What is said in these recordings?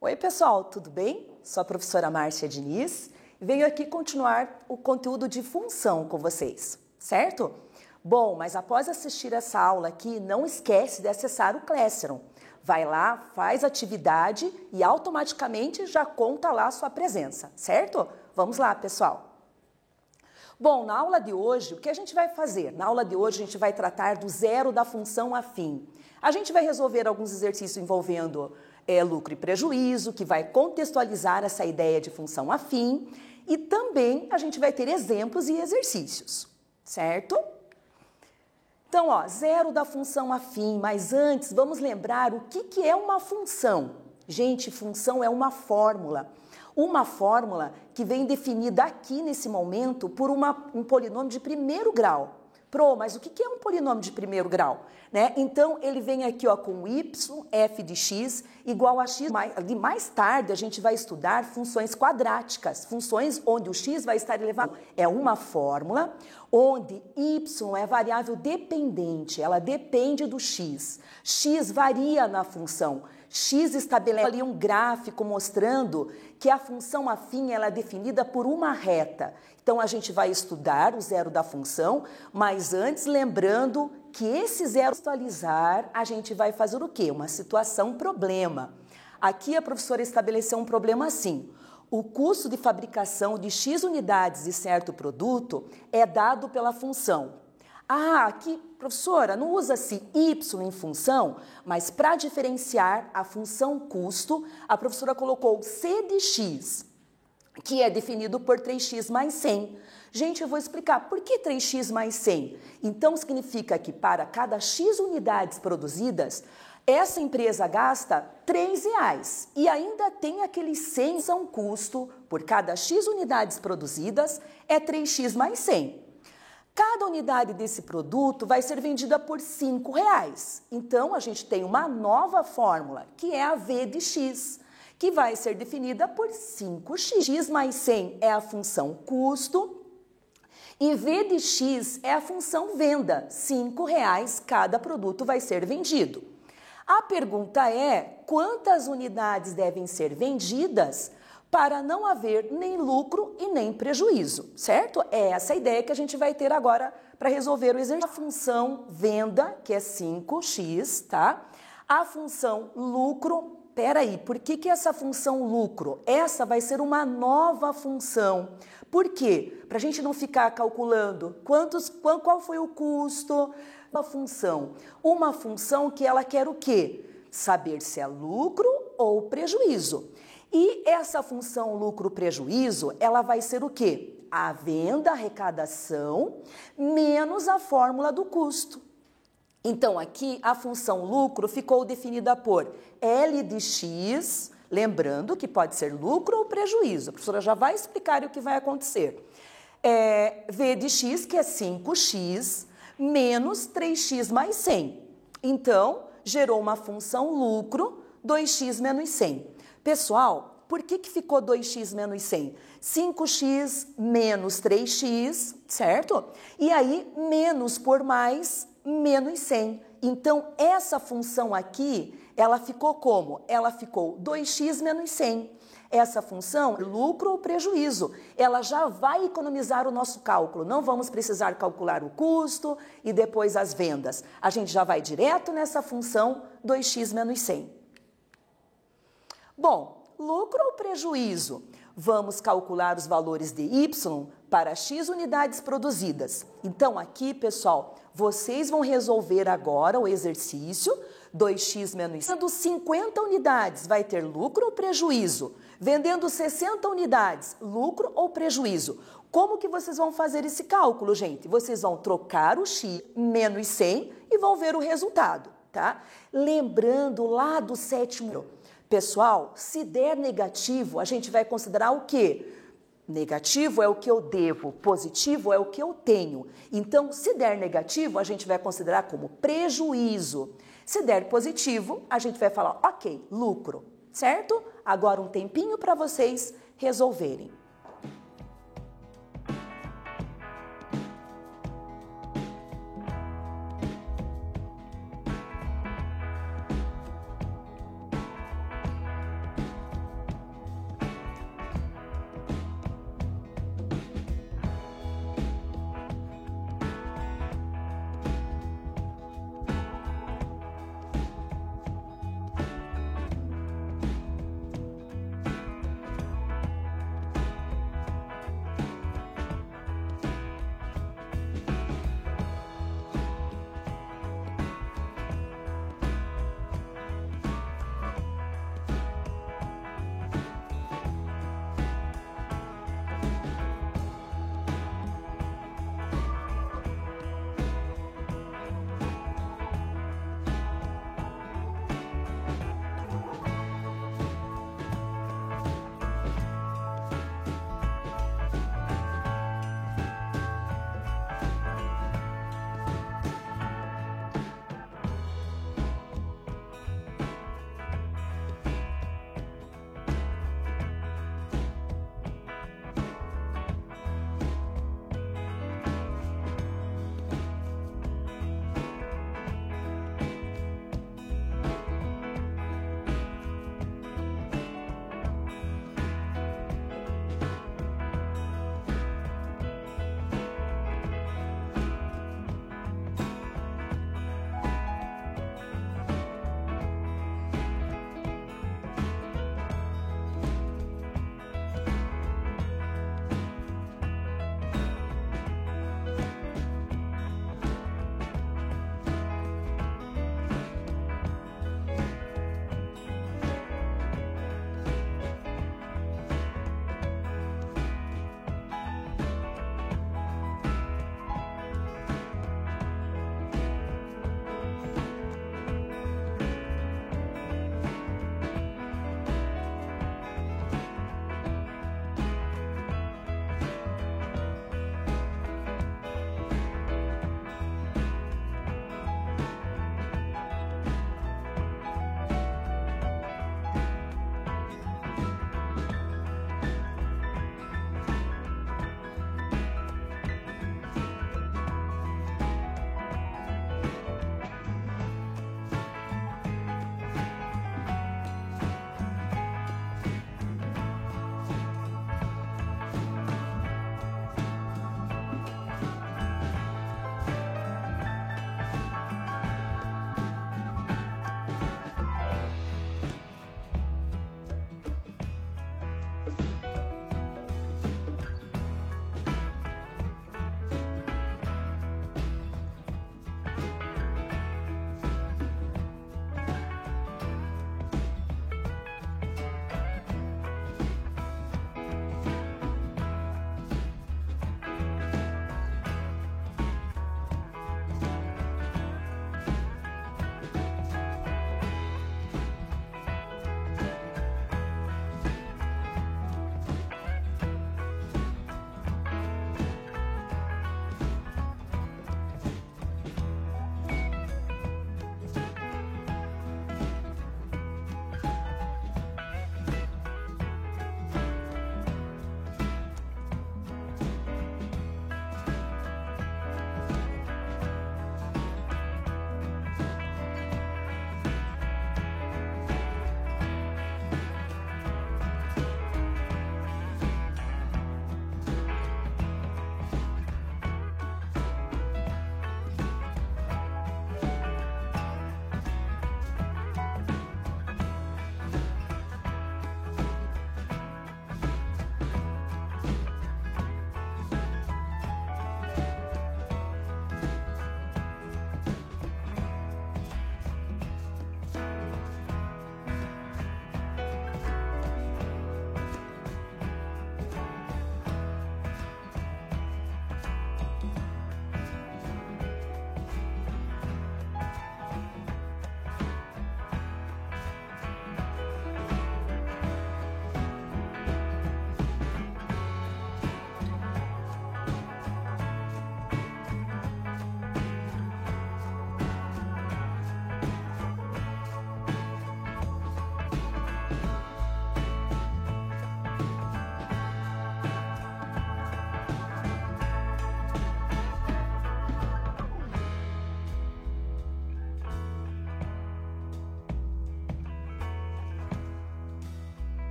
Oi pessoal, tudo bem? Sou a professora Márcia Diniz e venho aqui continuar o conteúdo de função com vocês, certo? Bom, mas após assistir essa aula aqui, não esquece de acessar o Classroom. Vai lá, faz atividade e automaticamente já conta lá a sua presença, certo? Vamos lá, pessoal. Bom, na aula de hoje, o que a gente vai fazer? Na aula de hoje, a gente vai tratar do zero da função afim. A gente vai resolver alguns exercícios envolvendo lucro e prejuízo, que vai contextualizar essa ideia de função afim, e também a gente vai ter exemplos e exercícios, certo? Então, ó, zero da função afim, mas antes vamos lembrar o que é uma função. Gente, função é uma fórmula que vem definida aqui nesse momento por um polinômio de primeiro grau. Mas o que é um polinômio de primeiro grau? Né? Então, ele vem aqui ó, com y, f de x, igual a x. Mais tarde, a gente vai estudar funções quadráticas, funções onde o x vai estar elevado. É uma fórmula onde y é variável dependente, ela depende do x. X varia na função. X estabelece ali um gráfico mostrando que a função afim ela é definida por uma reta. Então, a gente vai estudar o zero da função, mas antes lembrando que esse zero atualizar, a gente vai fazer o quê? Uma situação problema. Aqui a professora estabeleceu um problema assim. O custo de fabricação de X unidades de certo produto é dado pela função. Aqui, professora, não usa-se y em função, mas para diferenciar a função custo, a professora colocou c de x, que é definido por 3x mais 100. Gente, eu vou explicar por que 3x mais 100. Então, significa que para cada x unidades produzidas, essa empresa gasta R$3 e ainda tem aquele 100 são custo por cada x unidades produzidas, é 3x mais 100. Cada unidade desse produto vai ser vendida por R$5. Então, a gente tem uma nova fórmula, que é a V de x, que vai ser definida por 5x. X mais 100 é a função custo e V de x é a função venda. R$5 cada produto vai ser vendido. A pergunta é, quantas unidades devem ser vendidas para não haver nem lucro e nem prejuízo, certo? É essa a ideia que a gente vai ter agora para resolver o exercício. A função venda, que é 5x, tá? A função lucro, peraí, por que essa função lucro? Essa vai ser uma nova função. Por quê? Para a gente não ficar calculando qual foi o custo. Uma função que ela quer o quê? Saber se é lucro ou prejuízo. E essa função lucro-prejuízo, ela vai ser o quê? A venda, a arrecadação, menos a fórmula do custo. Então, aqui, a função lucro ficou definida por L de x, lembrando que pode ser lucro ou prejuízo. A professora já vai explicar o que vai acontecer. V de x, que é 5x, menos 3x mais 100. Então, gerou uma função lucro, 2x menos 100. Pessoal, por que ficou 2x menos 100? 5x menos 3x, certo? E aí, menos por mais, menos 100. Então, essa função aqui, ela ficou como? Ela ficou 2x menos 100. Essa função, lucro ou prejuízo, ela já vai economizar o nosso cálculo. Não vamos precisar calcular o custo e depois as vendas. A gente já vai direto nessa função 2x menos 100. Bom, lucro ou prejuízo? Vamos calcular os valores de y para x unidades produzidas. Então, aqui, pessoal, vocês vão resolver agora o exercício 2x menos 100. Vendendo 50 unidades, vai ter lucro ou prejuízo? Vendendo 60 unidades, lucro ou prejuízo? Como que vocês vão fazer esse cálculo, gente? Vocês vão trocar o x menos 100 e vão ver o resultado, tá? Lembrando lá do sétimo... Pessoal, se der negativo, a gente vai considerar o quê? Negativo é o que eu devo, positivo é o que eu tenho. Então, se der negativo, a gente vai considerar como prejuízo. Se der positivo, a gente vai falar, ok, lucro, certo? Agora um tempinho para vocês resolverem.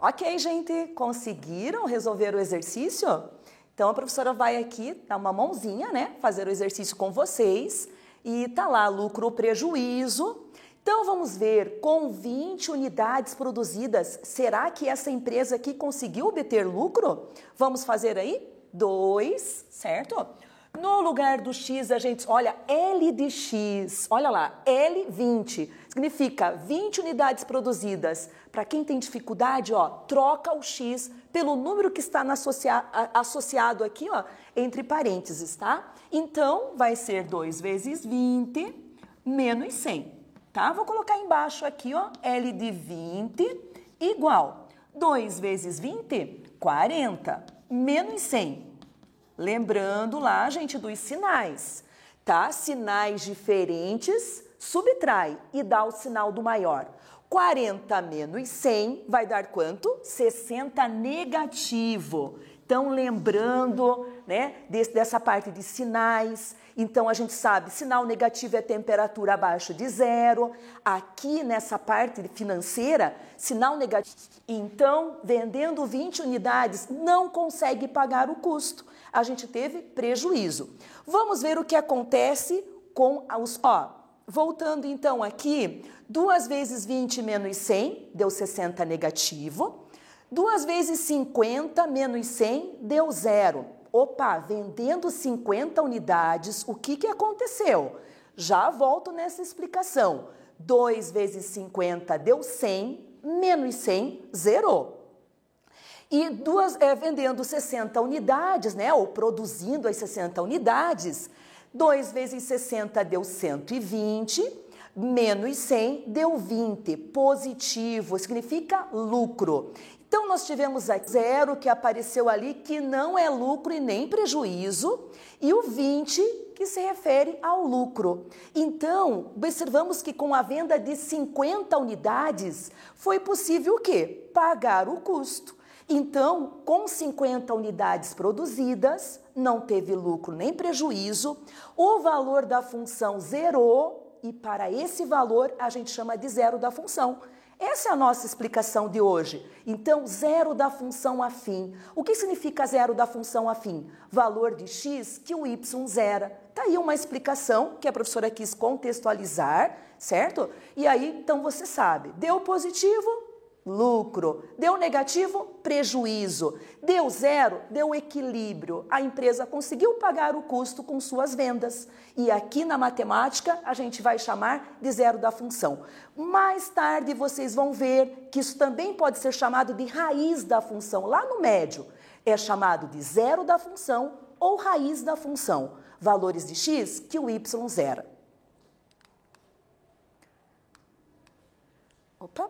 Ok, gente, conseguiram resolver o exercício? Então a professora vai aqui dar uma mãozinha, né? Fazer o exercício com vocês e tá lá lucro ou prejuízo. Então vamos ver, com 20 unidades produzidas, será que essa empresa aqui conseguiu obter lucro? Vamos fazer aí 2, certo? No lugar do X, a gente, olha, L de X, olha lá, L20, significa 20 unidades produzidas. Para quem tem dificuldade, ó, troca o X pelo número que está associado aqui, ó, entre parênteses, tá? Então, vai ser 2 vezes 20 menos 100, tá? Vou colocar embaixo aqui, ó, L de 20 igual 2 vezes 20, 40, menos 100. Lembrando lá, gente, dos sinais, tá? Sinais diferentes, subtrai e dá o sinal do maior. 40 menos 100 vai dar quanto? 60 negativo. Então, lembrando, né, dessa parte de sinais. Então, a gente sabe, sinal negativo é temperatura abaixo de zero. Aqui, nessa parte financeira, sinal negativo. Então, vendendo 20 unidades, não consegue pagar o custo. A gente teve prejuízo. Vamos ver o que acontece com os... Ó, voltando então aqui, 2 vezes 20 menos 100 deu 60 negativo. 2 vezes 50 menos 100 deu 0. Opa, vendendo 50 unidades, o que aconteceu? Já volto nessa explicação. 2 vezes 50 deu 100, menos 100, zerou. E vendendo 60 unidades, né, ou produzindo as 60 unidades, 2 vezes 60 deu 120, menos 100 deu 20, positivo, significa lucro. Então, nós tivemos a 0 que apareceu ali, que não é lucro e nem prejuízo, e o 20 que se refere ao lucro. Então, observamos que com a venda de 50 unidades, foi possível o quê? Pagar o custo. Então, com 50 unidades produzidas, não teve lucro nem prejuízo, o valor da função zerou e para esse valor a gente chama de zero da função. Essa é a nossa explicação de hoje. Então, zero da função afim. O que significa zero da função afim? Valor de x que o y zera. Tá aí uma explicação que a professora quis contextualizar, certo? E aí, então você sabe, deu positivo, lucro. Deu negativo, prejuízo. Deu zero, deu equilíbrio. A empresa conseguiu pagar o custo com suas vendas. E aqui na matemática a gente vai chamar de zero da função. Mais tarde vocês vão ver que isso também pode ser chamado de raiz da função. Lá no médio é chamado de zero da função ou raiz da função. Valores de x que o y zera. Opa!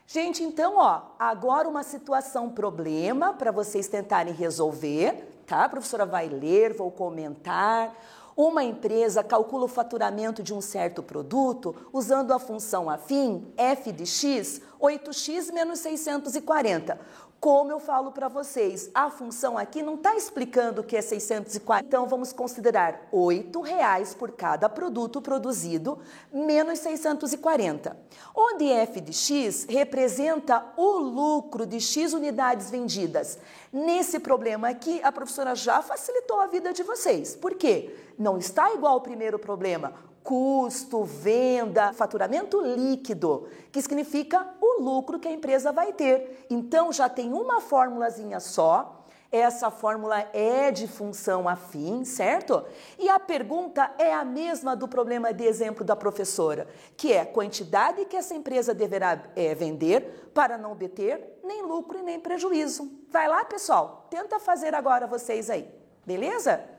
Gente, então, ó, agora uma situação problema para vocês tentarem resolver, tá? A professora vai ler, vou comentar. Uma empresa calcula o faturamento de um certo produto usando a função afim, f de x, 8x menos 640. Como eu falo para vocês, a função aqui não está explicando o que é 640. Então, vamos considerar R$8 por cada produto produzido, menos 640. Onde f de x representa o lucro de x unidades vendidas. Nesse problema aqui, a professora já facilitou a vida de vocês. Por quê? Não está igual ao primeiro problema. Custo, venda, faturamento líquido, que significa o lucro que a empresa vai ter. Então, já tem uma formulazinha só, essa fórmula é de função afim, certo? E a pergunta é a mesma do problema de exemplo da professora, que é a quantidade que essa empresa deverá vender para não obter nem lucro e nem prejuízo. Vai lá, pessoal, tenta fazer agora vocês aí, beleza?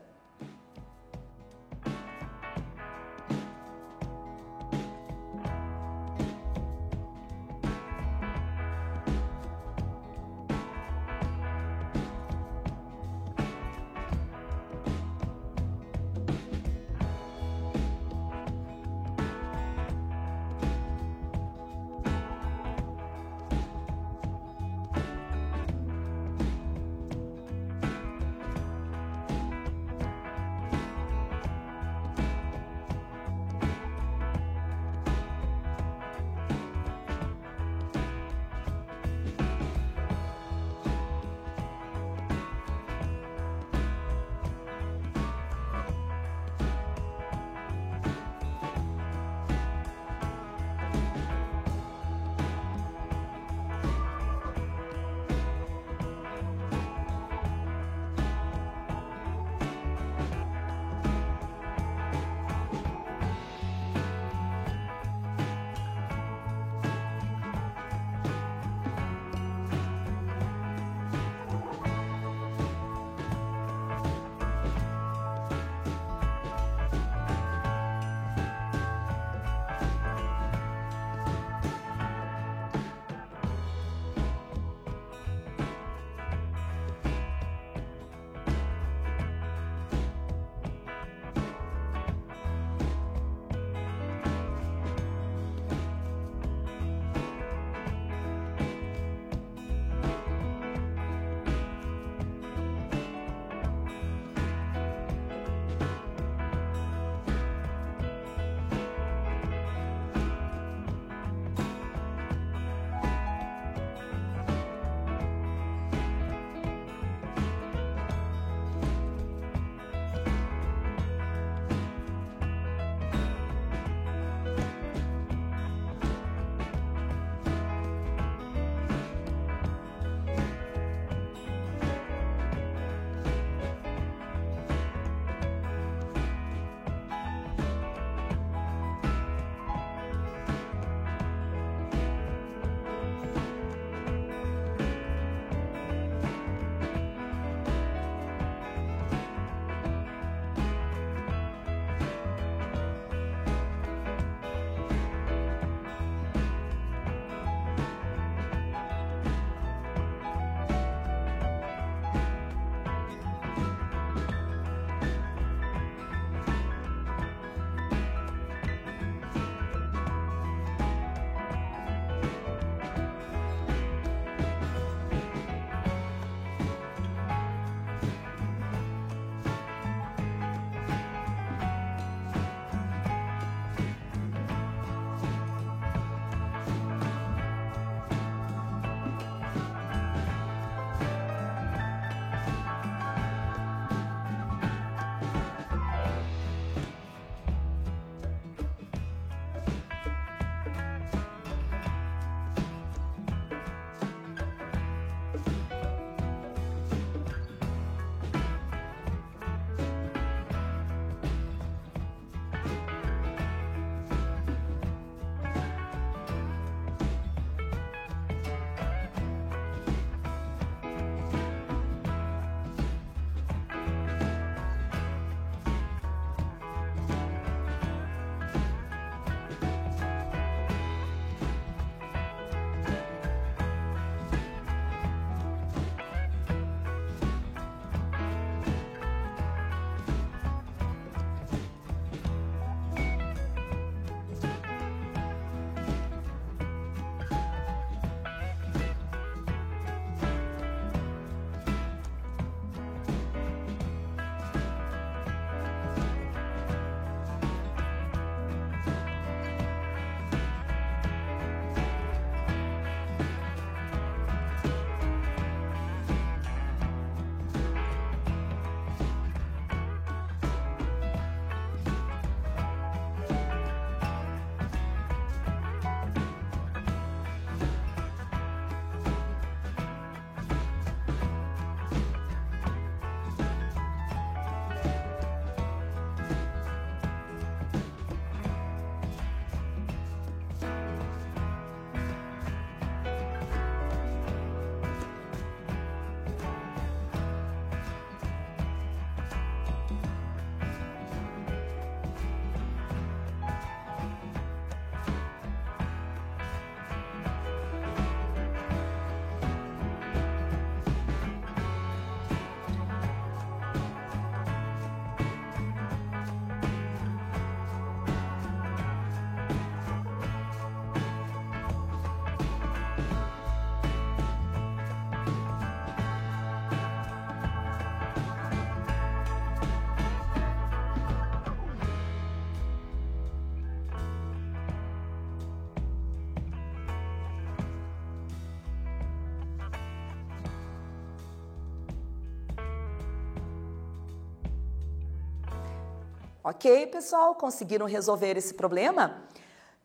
Ok, pessoal? Conseguiram resolver esse problema?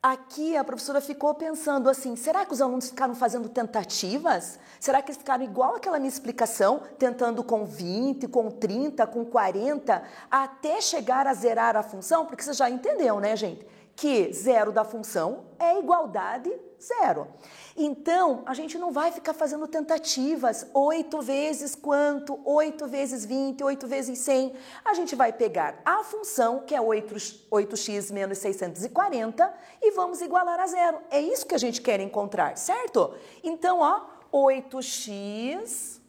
Aqui a professora ficou pensando assim, será que os alunos ficaram fazendo tentativas? Será que eles ficaram igual aquela minha explicação, tentando com 20, com 30, com 40, até chegar a zerar a função? Porque você já entendeu, né, gente? Que zero da função é igualdade zero. Então, a gente não vai ficar fazendo tentativas, 8 vezes quanto, 8 vezes 20, 8 vezes 100. A gente vai pegar a função, que é 8x menos 640, e vamos igualar a zero. É isso que a gente quer encontrar, certo? Então, ó, 8x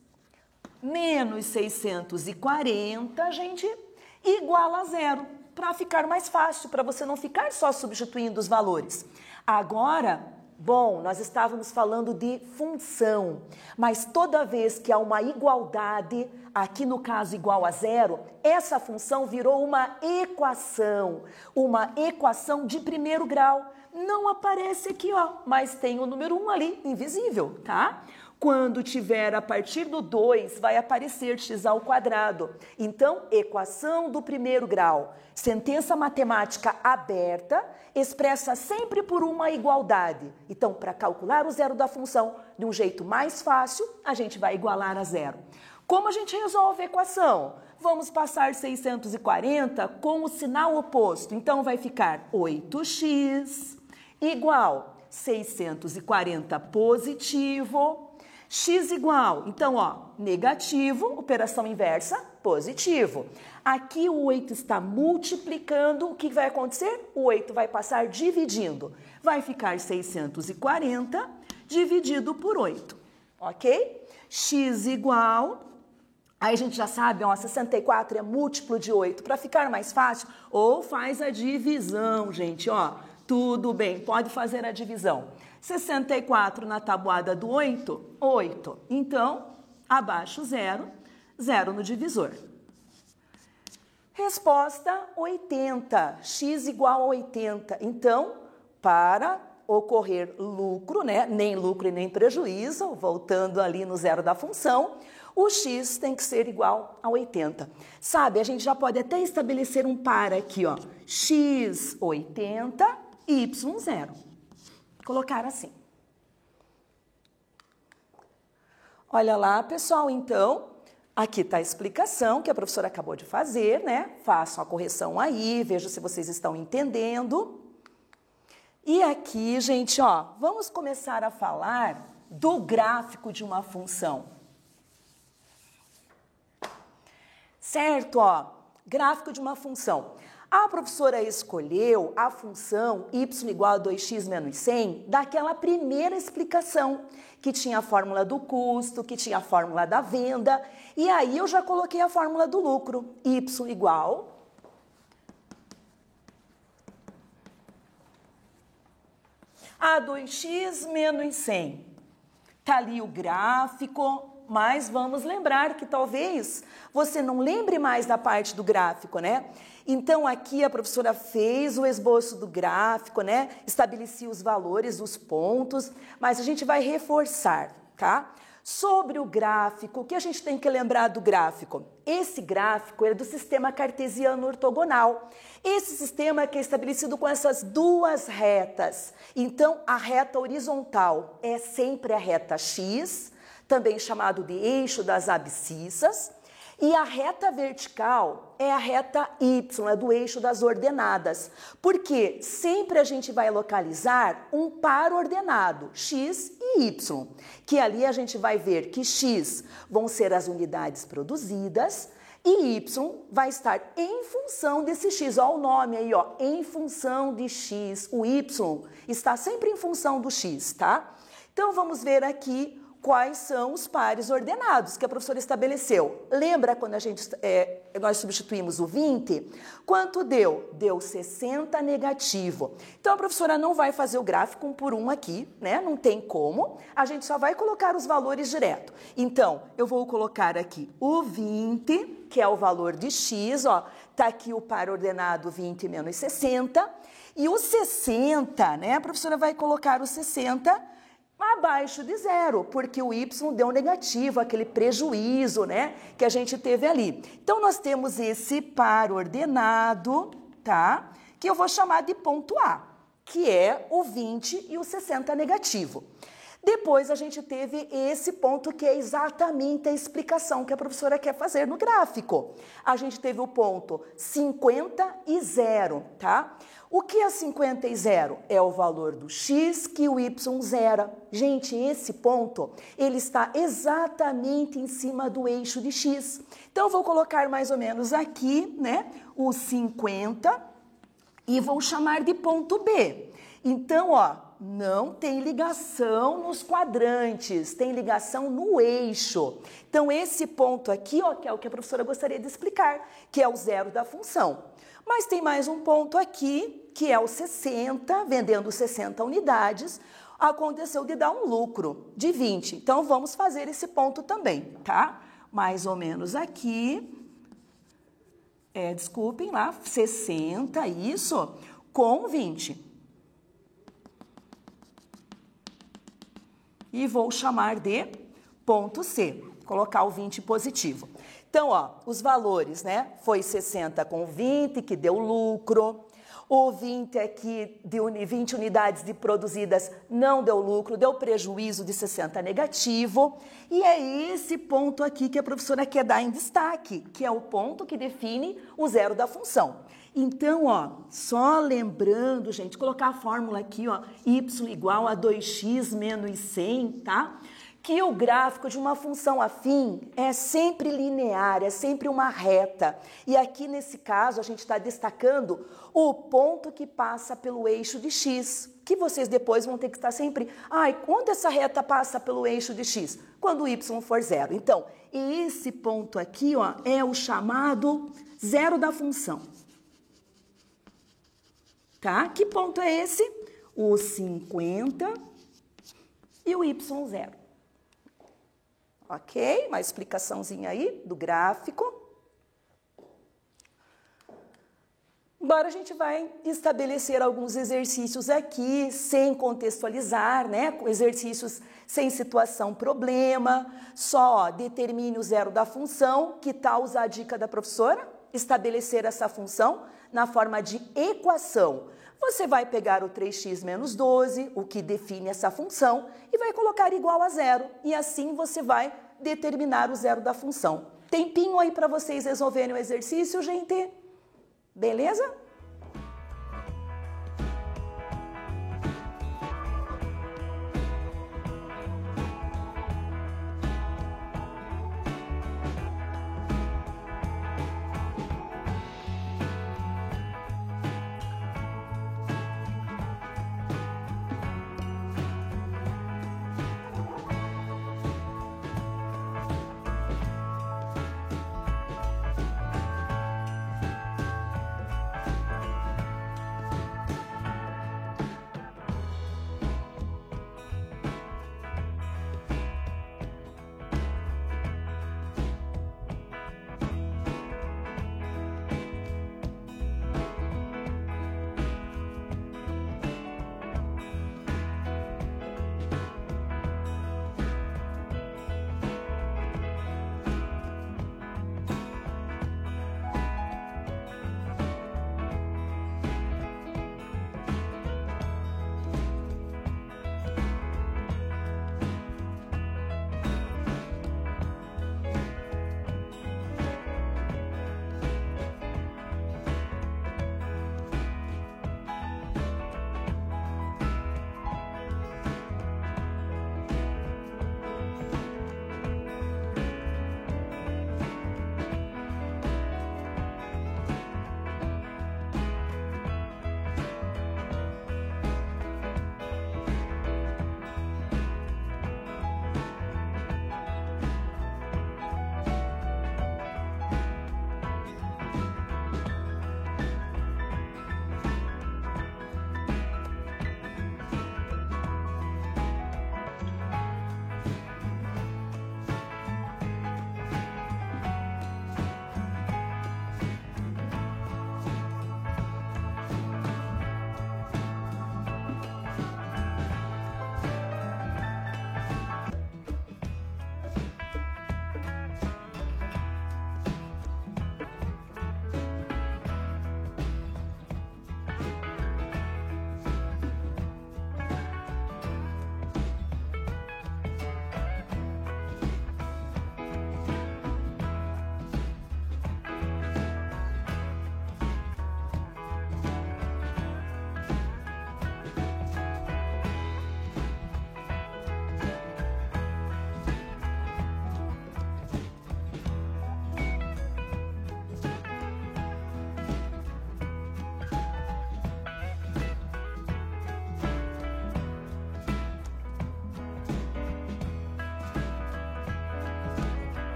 menos 640, gente, igual a zero. Para ficar mais fácil, para você não ficar só substituindo os valores. Agora, bom, nós estávamos falando de função, mas toda vez que há uma igualdade, aqui no caso igual a zero, essa função virou uma equação de primeiro grau. Não aparece aqui, ó, mas tem o número 1 ali, invisível, tá? Quando tiver a partir do 2, vai aparecer x ao quadrado. Então, equação do primeiro grau. Sentença matemática aberta, expressa sempre por uma igualdade. Então, para calcular o zero da função de um jeito mais fácil, a gente vai igualar a zero. Como a gente resolve a equação? Vamos passar 640 com o sinal oposto. Então, vai ficar 8x igual 640 positivo. X igual, então, ó, negativo, operação inversa, positivo. Aqui o 8 está multiplicando, o que vai acontecer? O 8 vai passar dividindo. Vai ficar 640 dividido por 8, ok? X igual, aí a gente já sabe, ó, 64 é múltiplo de 8. Para ficar mais fácil, ou faz a divisão, gente, ó. Tudo bem, pode fazer a divisão. 64 na tabuada do 8, 8. Então, abaixo 0, 0 no divisor. Resposta 80, x igual a 80. Então, para ocorrer lucro, né? Nem lucro e nem prejuízo, voltando ali no zero da função, o x tem que ser igual a 80. Sabe, a gente já pode até estabelecer um par aqui, ó. X 80, y 0. Colocar assim. Olha lá, pessoal, então, aqui está a explicação que a professora acabou de fazer, né? Façam a correção aí, vejam se vocês estão entendendo. E aqui, gente, ó, vamos começar a falar do gráfico de uma função. Certo, ó, gráfico de uma função. A professora escolheu a função y igual a 2x menos 100 daquela primeira explicação, que tinha a fórmula do custo, que tinha a fórmula da venda, e aí eu já coloquei a fórmula do lucro, y igual a 2x menos 100. Tá ali o gráfico, mas vamos lembrar que talvez você não lembre mais da parte do gráfico, né? Então, aqui a professora fez o esboço do gráfico, né? Estabelecia os valores, os pontos, mas a gente vai reforçar, tá? Sobre o gráfico, o que a gente tem que lembrar do gráfico? Esse gráfico é do sistema cartesiano ortogonal. Esse sistema que é estabelecido com essas duas retas. Então, a reta horizontal é sempre a reta x, também chamado de eixo das abscissas, e a reta vertical é a reta y, é do eixo das ordenadas, porque sempre a gente vai localizar um par ordenado, x e y, que ali a gente vai ver que x vão ser as unidades produzidas e y vai estar em função desse x. Olha o nome aí, ó, em função de x, o y está sempre em função do x, tá? Então vamos ver aqui quais são os pares ordenados que a professora estabeleceu. Lembra quando nós substituímos o 20? Quanto deu? Deu 60 negativo. Então, a professora não vai fazer o gráfico 1 por 1 aqui, né? Não tem como. A gente só vai colocar os valores direto. Então, eu vou colocar aqui o 20, que é o valor de x, ó. Tá aqui o par ordenado 20 menos 60. E o 60, né? A professora vai colocar o 60 abaixo de zero, porque o y deu negativo, aquele prejuízo, né, que a gente teve ali. Então, nós temos esse par ordenado, tá? Que eu vou chamar de ponto A, que é o 20 e o 60 negativo. Depois a gente teve esse ponto que é exatamente a explicação que a professora quer fazer no gráfico. A gente teve o ponto 50 e 0, tá? O que é 50 e 0? É o valor do x que o y zera. Gente, esse ponto, ele está exatamente em cima do eixo de x. Então, eu vou colocar mais ou menos aqui, né, o 50 e vou chamar de ponto B. Então, ó, não tem ligação nos quadrantes, tem ligação no eixo. Então, esse ponto aqui, ó, que é o que a professora gostaria de explicar, que é o zero da função. Mas tem mais um ponto aqui, que é o 60, vendendo 60 unidades, aconteceu de dar um lucro de 20. Então, vamos fazer esse ponto também, tá? Mais ou menos aqui, desculpem lá, 60, isso, com 20. E vou chamar de ponto C, colocar o 20 positivo. Então, ó, os valores, né? Foi 60 com 20, que deu lucro. O 20 aqui, de 20 unidades de produzidas, não deu lucro, deu prejuízo de 60 negativo. E é esse ponto aqui que a professora quer dar em destaque, que é o ponto que define o zero da função. Então, ó, só lembrando, gente, colocar a fórmula aqui, ó, y igual a 2x menos 100, tá? Que o gráfico de uma função afim é sempre linear, é sempre uma reta. E aqui, nesse caso, a gente está destacando o ponto que passa pelo eixo de x, que vocês depois vão ter que estar sempre... quando essa reta passa pelo eixo de x? Quando o y for zero. Então, esse ponto aqui, ó, é o chamado zero da função. Tá? Que ponto é esse? O 50 e o y0. Ok? Uma explicaçãozinha aí do gráfico. Agora a gente vai estabelecer alguns exercícios aqui, sem contextualizar, né? Exercícios sem situação problema, só determine o zero da função. Que tal usar a dica da professora? Estabelecer essa função na forma de equação. Você vai pegar o 3x menos 12, o que define essa função, e vai colocar igual a zero. E assim você vai determinar o zero da função. Tempinho aí para vocês resolverem o exercício, gente? Beleza?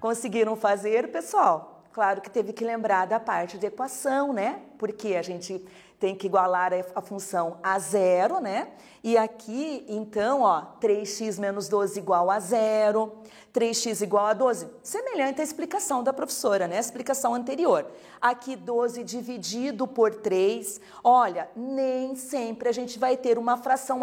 Conseguiram fazer, pessoal? Claro que teve que lembrar da parte de equação, né? Porque a gente tem que igualar a função a zero, né? E aqui, então, ó, 3x menos 12 igual a zero, 3x igual a 12, semelhante à explicação da professora, né? A explicação anterior. Aqui, 12 dividido por 3, olha, nem sempre a gente vai ter uma fração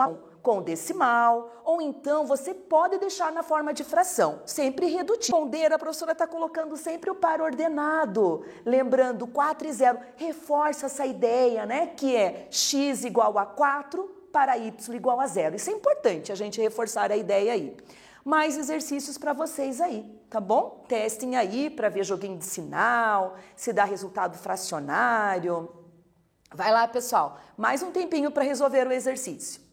com decimal, ou então você pode deixar na forma de fração, sempre redutivo. Responder, a professora está colocando sempre o par ordenado, lembrando 4 e 0, reforça essa ideia, né, que é x igual a 4 para y igual a 0. Isso é importante, a gente reforçar a ideia aí. Mais exercícios para vocês aí, tá bom? Testem aí para ver joguinho de sinal, se dá resultado fracionário. Vai lá, pessoal, mais um tempinho para resolver o exercício.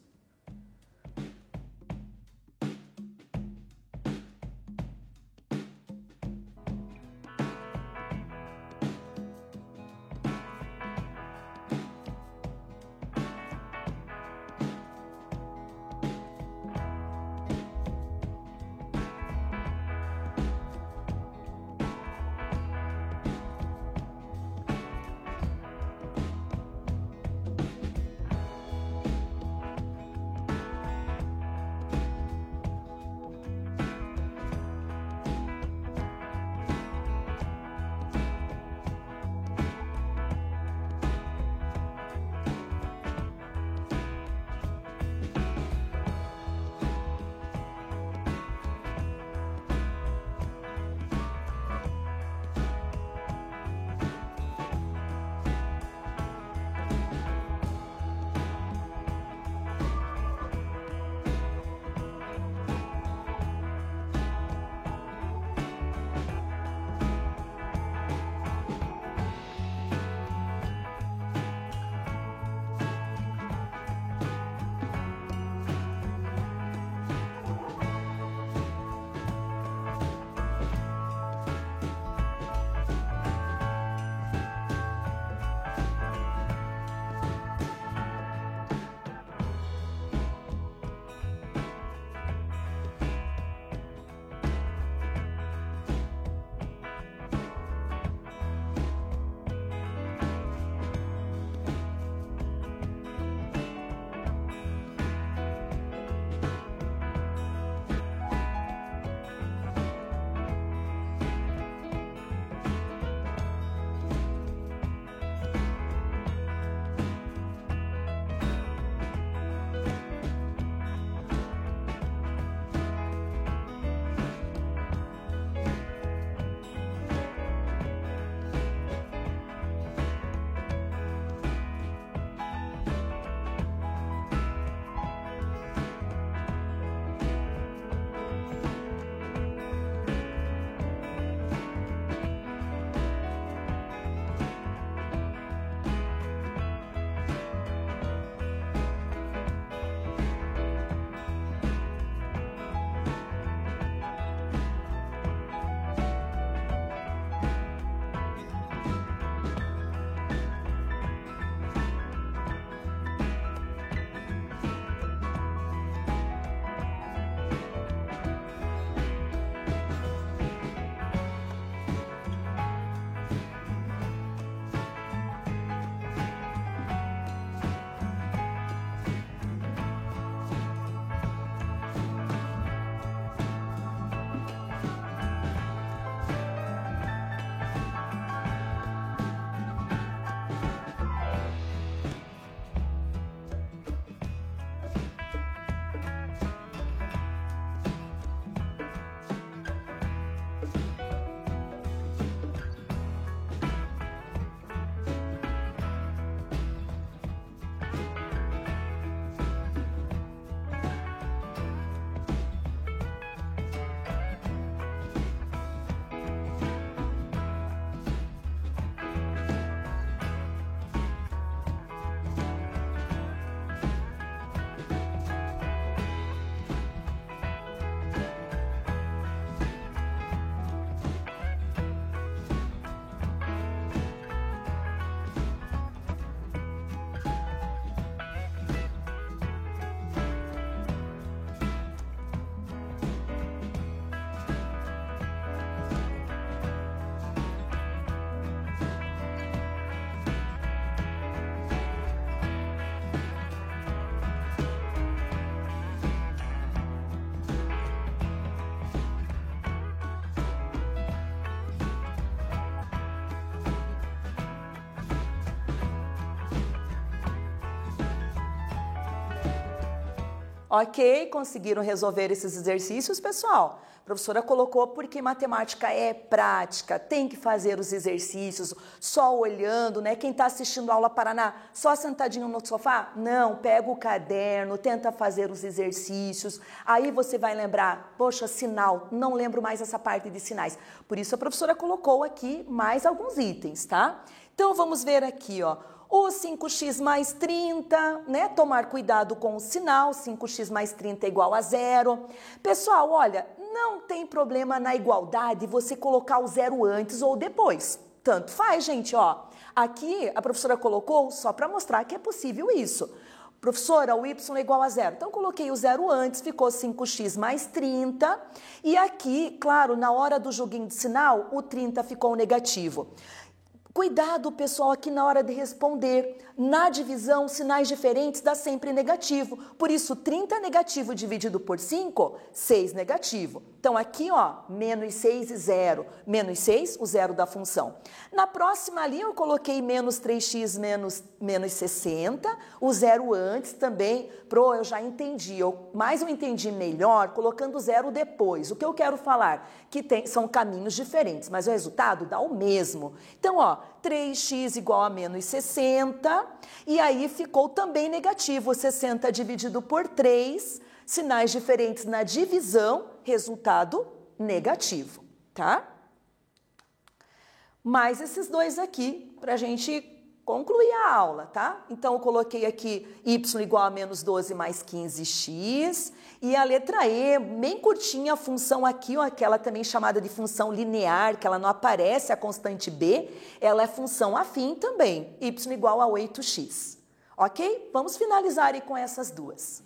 Ok? Conseguiram resolver esses exercícios, pessoal? A professora colocou porque matemática é prática, tem que fazer os exercícios só olhando, né? Quem está assistindo a aula Paraná, só sentadinho no sofá? Não, pega o caderno, tenta fazer os exercícios, aí você vai lembrar, poxa, sinal, não lembro mais essa parte de sinais. Por isso a professora colocou aqui mais alguns itens, tá? Então vamos ver aqui, ó. O 5x mais 30, né? Tomar cuidado com o sinal, 5x mais 30 é igual a 0. Pessoal, olha, não tem problema na igualdade você colocar o zero antes ou depois. Tanto faz, gente, ó. Aqui a professora colocou só para mostrar que é possível isso. Professora, o y é igual a 0. Então, coloquei o 0 antes, ficou 5x mais 30. E aqui, claro, na hora do joguinho de sinal, o 30 ficou negativo. Cuidado, pessoal, aqui na hora de responder. Na divisão, sinais diferentes dá sempre negativo. Por isso, 30 negativo dividido por 5, 6 negativo. Então, aqui, ó, menos 6 e 0. Menos 6, o zero da função. Na próxima linha, eu coloquei menos 3x menos 60. O zero antes também. Eu já entendi. Mas eu entendi melhor colocando o zero depois. O que eu quero falar? Que são caminhos diferentes, mas o resultado dá o mesmo. Então, ó, 3x igual a menos 60, e aí ficou também negativo, 60 dividido por 3, sinais diferentes na divisão, resultado negativo, tá? Mais esses dois aqui, para a gente concluir a aula, tá? Então, eu coloquei aqui y igual a menos 12 mais 15x. E a letra E, bem curtinha, a função aqui, ó, aquela também chamada de função linear, que ela não aparece, a constante b, ela é função afim também, y igual a 8x. Ok? Vamos finalizar aí com essas duas.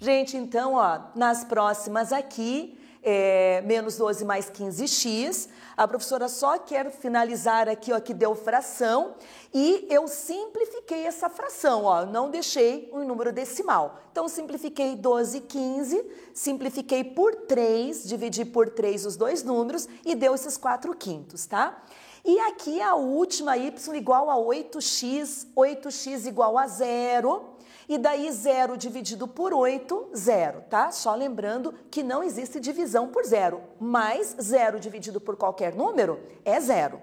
Gente, então, ó, nas próximas aqui, menos 12 mais 15x, a professora só quer finalizar aqui, ó, que deu fração, e eu simplifiquei essa fração, ó, não deixei um número decimal. Então, simplifiquei 12, 15, simplifiquei por 3, dividi por 3 os dois números e deu esses 4/5, tá? E aqui a última, y igual a 8x, 8x igual a 0, e daí 0 dividido por 8, 0, tá? Só lembrando que não existe divisão por 0, mas 0 dividido por qualquer número é 0.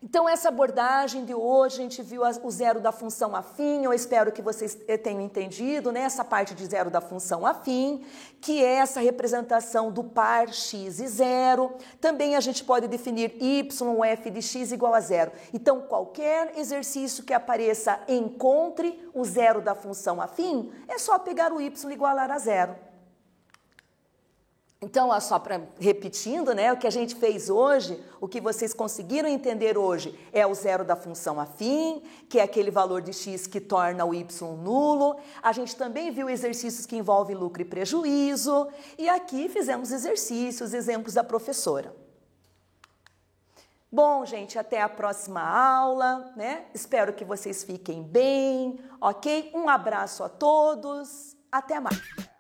Então, essa abordagem de hoje, a gente viu o zero da função afim, eu espero que vocês tenham entendido, né? Essa parte de zero da função afim, que é essa representação do par x e 0. Também a gente pode definir y, f de x igual a 0. Então, qualquer exercício que apareça encontre o zero da função afim, é só pegar o y igualar a 0. Então, ó, só para repetindo, né, o que a gente fez hoje, o que vocês conseguiram entender hoje é o zero da função afim, que é aquele valor de x que torna o y nulo. A gente também viu exercícios que envolvem lucro e prejuízo. E aqui fizemos exercícios, exemplos da professora. Bom, gente, até a próxima aula, né? Espero que vocês fiquem bem, ok? Um abraço a todos, até mais.